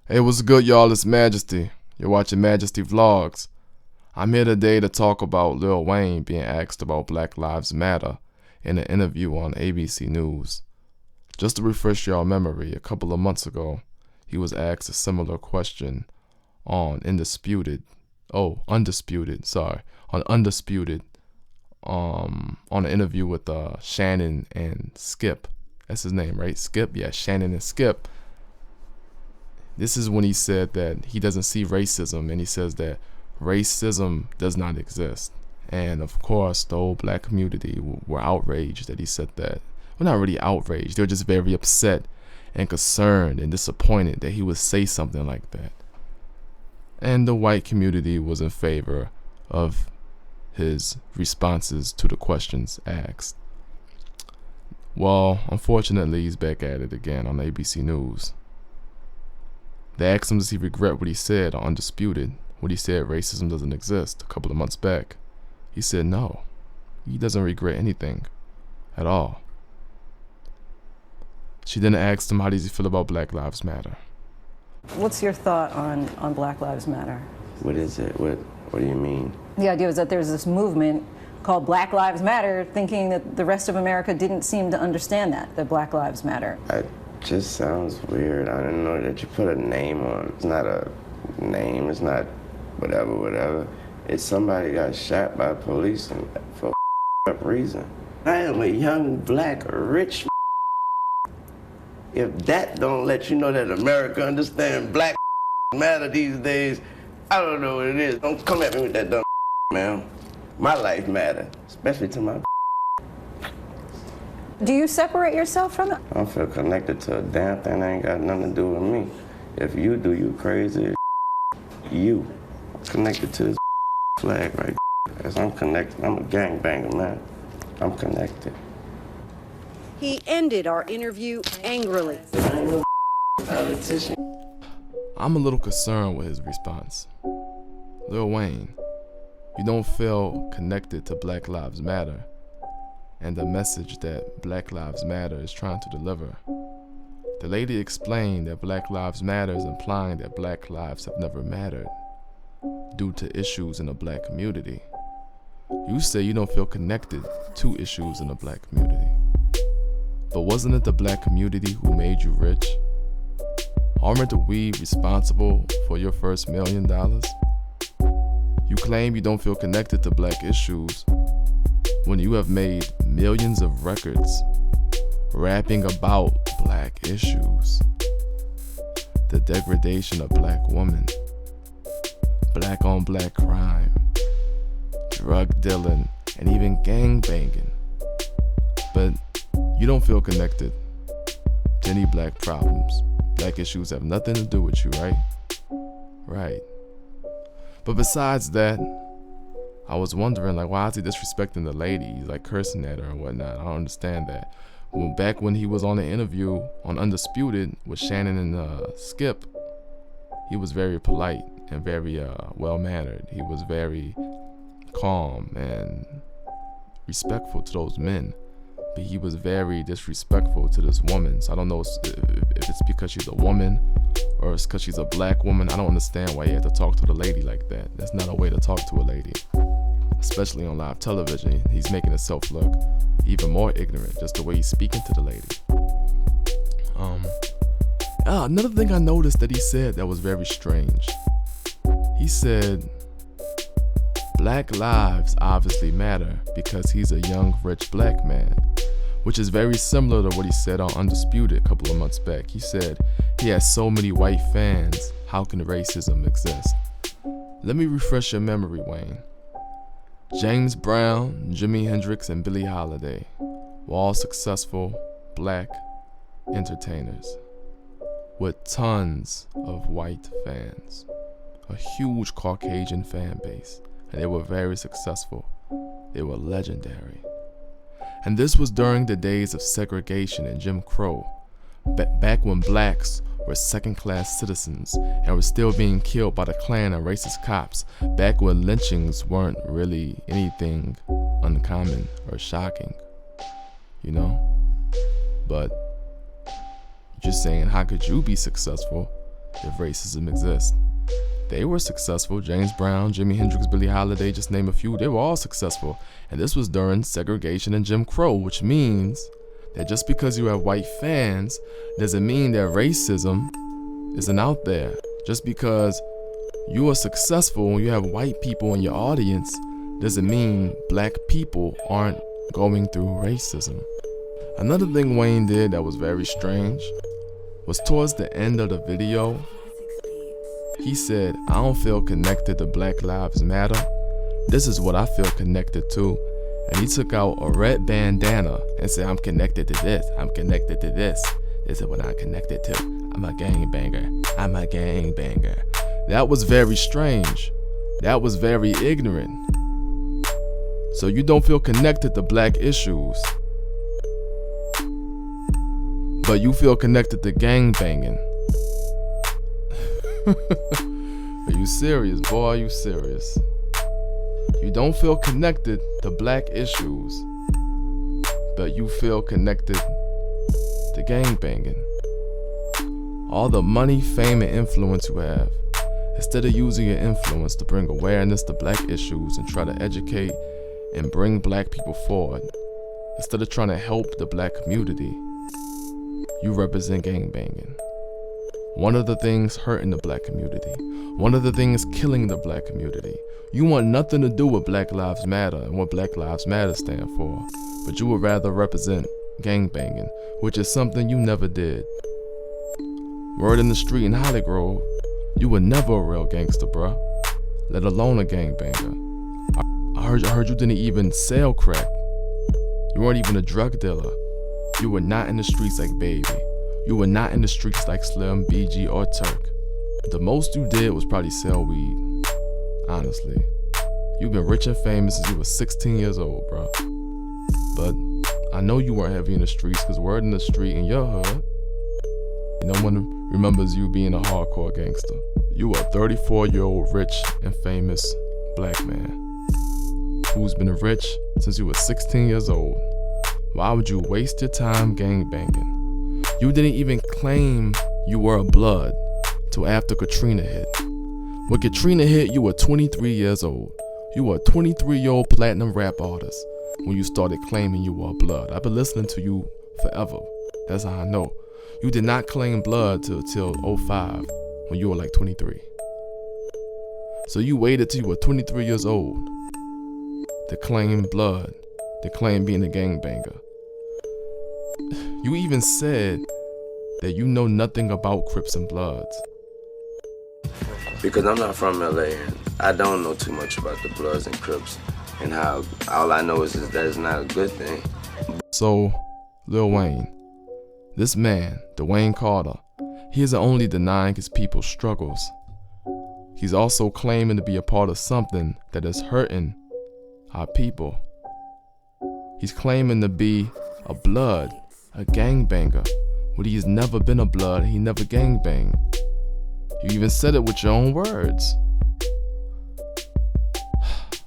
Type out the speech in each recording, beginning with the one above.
Hey, what's good, y'all? It's MaJesty. You're watching MaJesty Vlogs. I'm here today to talk about Lil Wayne being asked about Black Lives Matter in an interview on ABC News. Just to refresh y'all memory, a couple of months ago, he was asked a similar question on Undisputed, on an interview with Shannon and Skip. That's his name, right? Skip? Yeah, Shannon and Skip. This is when he said that he doesn't see racism, and he says that racism does not exist. And of course, the whole black community were outraged that he said that. Well, not really outraged. They were just very upset and concerned and disappointed that he would say something like that. And the white community was in favor of his responses to the questions asked. Well, unfortunately, he's back at it again on ABC News. They asked him, does he regret what he said on Undisputed, when he said racism doesn't exist a couple of months back? He said no, he doesn't regret anything at all. She then asked him, how does he feel about Black Lives Matter? What's your thought on Black Lives Matter? What is it? What do you mean? The idea is that there's this movement called Black Lives Matter, thinking that the rest of America didn't seem to understand that Black Lives Matter. It just sounds weird. I didn't know that you put a name on. It's not a name. It's not whatever. It's somebody got shot by police and for a reason. I am a young, black, rich. If that don't let you know that America understands Black matter these days, I don't know what it is. Don't come at me with that dumb man. My life matter, especially to my. Do you separate yourself from it? I don't feel connected to a damn thing that ain't got nothing to do with me. If you do, you crazy as you. Connected to this flag right. As I'm connected, I'm a gangbanger, man. I'm connected. He ended our interview angrily. I ain't no politician. I'm a little concerned with his response. Lil Wayne, you don't feel connected to Black Lives Matter and the message that Black Lives Matter is trying to deliver. The lady explained that Black Lives Matter is implying that Black lives have never mattered due to issues in the black community. You say you don't feel connected to issues in the black community. But wasn't it the black community who made you rich? Aren't we responsible for your first $1 million? You claim you don't feel connected to black issues when you have made millions of records rapping about black issues. The degradation of black women, black on black crime, drug dealing, and even gang banging. But you don't feel connected to any black problems. Black issues have nothing to do with you, right? Right. But besides that, I was wondering, why is he disrespecting the lady? He's cursing at her and whatnot. I don't understand that. Well, back when he was on the interview on Undisputed with Shannon and Skip, he was very polite and very well-mannered. He was very calm and respectful to those men. But he was very disrespectful to this woman. So I don't know if it's because she's a woman or it's because she's a black woman. I don't understand why he had to talk to the lady like that. That's not a way to talk to a lady, especially on live television. He's making himself look even more ignorant, just the way he's speaking to the lady. Another thing I noticed that he said that was very strange. He said, Black lives obviously matter because he's a young, rich black man, which is very similar to what he said on Undisputed a couple of months back. He said he has so many white fans, how can racism exist? Let me refresh your memory, Wayne. James Brown, Jimi Hendrix, and Billie Holiday were all successful black entertainers with tons of white fans, a huge Caucasian fan base, and they were very successful. They were legendary. And this was during the days of segregation and Jim Crow, back when blacks were second-class citizens and were still being killed by the Klan and racist cops, back when lynchings weren't really anything uncommon or shocking, you know? But just saying, how could you be successful if racism exists. They were successful. James Brown, Jimi Hendrix, Billie Holiday, just name a few. They were all successful. And this was during segregation and Jim Crow, which means that just because you have white fans doesn't mean that racism isn't out there. Just because you are successful and you have white people in your audience doesn't mean black people aren't going through racism. Another thing Wayne did that was very strange was towards the end of the video, he said, I don't feel connected to Black Lives Matter. This is what I feel connected to. And he took out a red bandana and said, I'm connected to this. I'm connected to this. This is what I'm connected to. I'm a gangbanger. I'm a gangbanger. That was very strange. That was very ignorant. So you don't feel connected to black issues, but you feel connected to gangbanging. Are you serious, boy? Are you serious? You don't feel connected to black issues, but you feel connected to gangbanging. All the money, fame, and influence you have, instead of using your influence to bring awareness to black issues and try to educate and bring black people forward, instead of trying to help the black community, you represent gangbanging. One of the things hurting the black community, one of the things killing the black community. You want nothing to do with Black Lives Matter and what Black Lives Matter stand for, but you would rather represent gangbanging, which is something you never did. Word in the street in Holly Grove, you were never a real gangster, bruh, let alone a gangbanger. I heard you didn't even sell crack. You weren't even a drug dealer. You were not in the streets like Baby. You were not in the streets like Slim, BG, or Turk. The most you did was probably sell weed. Honestly. You've been rich and famous since you were 16 years old, bro. But I know you weren't heavy in the streets, because word in the street in your hood, no one remembers you being a hardcore gangster. You are a 34-year-old rich and famous black man who's been rich since you were 16 years old. Why would you waste your time gangbanging? You didn't even claim you were a blood till after Katrina hit. When Katrina hit, you were 23 years old. You were a 23-year-old platinum rap artist when you started claiming you were a blood. I've been listening to you forever. That's how I know. You did not claim blood till 05 when you were like 23. So you waited till you were 23 years old to claim blood, to claim being a gangbanger. You even said that you know nothing about Crips and Bloods. Because I'm not from LA and I don't know too much about the Bloods and Crips and how all I know is that it's not a good thing. So, Lil Wayne, this man, Dwayne Carter, he isn't only denying his people's struggles, he's also claiming to be a part of something that is hurting our people. He's claiming to be a blood, a gangbanger, when he's never been a blood, he never gangbanged. You even said it with your own words.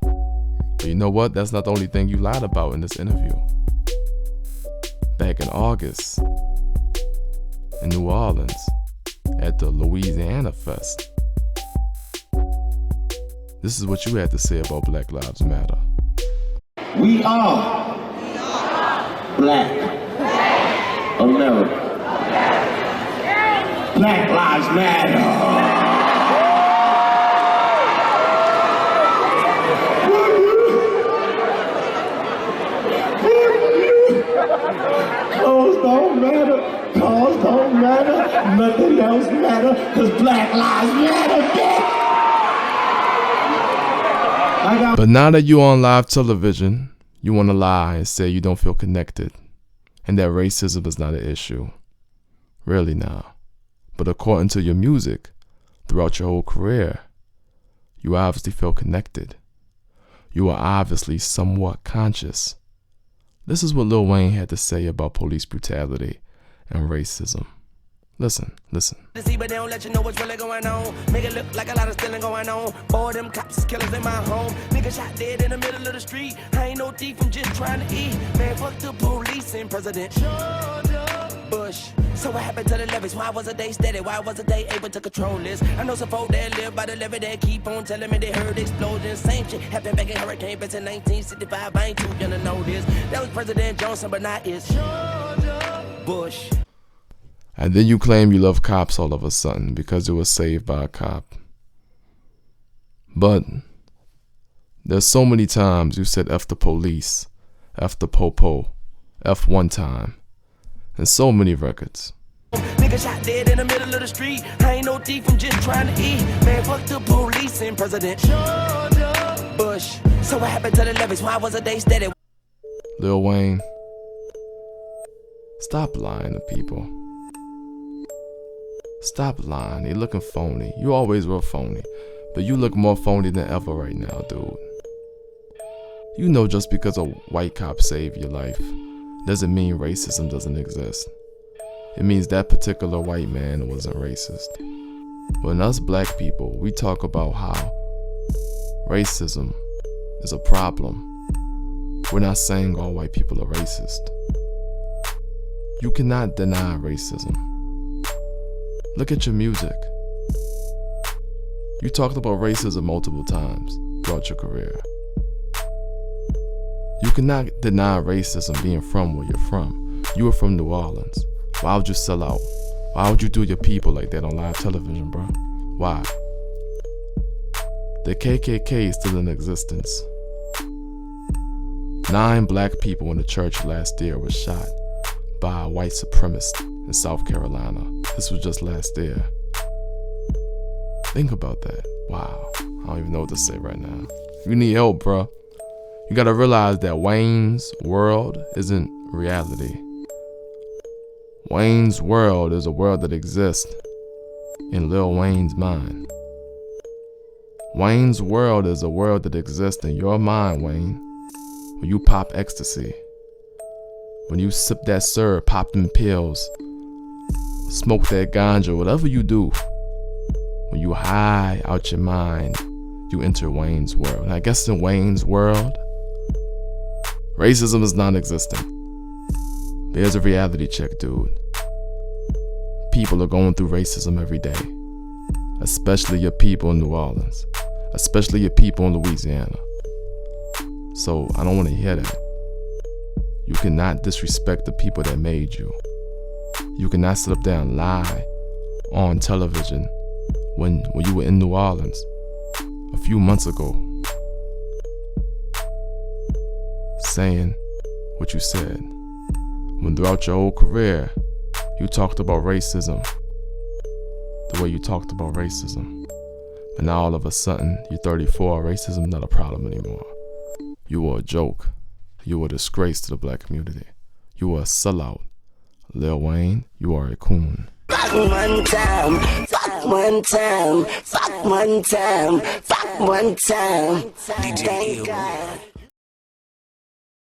But you know what? That's not the only thing you lied about in this interview. Back in August, in New Orleans, at the Louisiana Fest, this is what you had to say about Black Lives Matter. We are Black America. Black Lives Matter. Clothes don't matter, cars don't matter, nothing else matter, cause Black Lives Matter, bitch! But now that you're on live television, you want to lie and say you don't feel connected and that racism is not an issue. Really now. But according to your music, throughout your whole career, you obviously feel connected. You are obviously somewhat conscious. This is what Lil Wayne had to say about police brutality and racism. Listen. See, but they don't let you know what's really going on. Make it look like a lot of stealing going on. Boy, them cops is killers in my home. Nigga shot dead in the middle of the street. I ain't no thief, I'm just trying to eat. Man, fuck the police and President Georgia Bush. So what happened to the levies? Why wasn't they steady? Why wasn't they able to control this? I know some folk that live by the levee that keep on telling me they heard explosions. Same shit happened back in Hurricane Bets in 1965. I ain't too young to know this. That was President Johnson, but not it's Bush. And then you claim you love cops all of a sudden because you were saved by a cop. But there's so many times you said F the police, F the popo, F one time, and so many records. Nigga shot dead in the middle of the street. I ain't no thief, I'm just trying to eat. Man, fuck the police and President Bush. So what happened to the levees? Why wasn't they steady? Lil Wayne, stop lying to people. Stop lying. You're looking phony. You always were phony. But you look more phony than ever right now, dude. You know just because a white cop saved your life doesn't mean racism doesn't exist. It means that particular white man wasn't racist. When us black people, we talk about how racism is a problem, we're not saying all white people are racist. You cannot deny racism. Look at your music. You talked about racism multiple times throughout your career. You cannot deny racism being from where you're from. You were from New Orleans. Why would you sell out? Why would you do your people like that on live television, bro? Why? The KKK is still in existence. 9 black people in the church last year were shot by a white supremacist in South Carolina. This was just last year. Think about that. Wow. I don't even know what to say right now. You need help, bro. You gotta realize that Wayne's world isn't reality. Wayne's world is a world that exists in Lil Wayne's mind. Wayne's world is a world that exists in your mind, Wayne. When you pop ecstasy, when you sip that syrup, pop them pills, smoke that ganja, whatever you do, when you high out your mind, you enter Wayne's world. And I guess in Wayne's world, racism is non-existent. There's a reality check, dude. People are going through racism every day, especially your people in New Orleans, especially your people in Louisiana. So I don't want to hear that. You cannot disrespect the people that made you. You cannot sit up there and lie on television when you were in New Orleans a few months ago, saying what you said, when throughout your whole career you talked about racism the way you talked about racism. But now all of a sudden you're 34, racism is not a problem anymore. You were a joke. You were a disgrace to the black community. You were a sellout. Lil Wayne, you are a coon. Fuck one time, fuck one time, fuck one time, fuck one time. Thank God.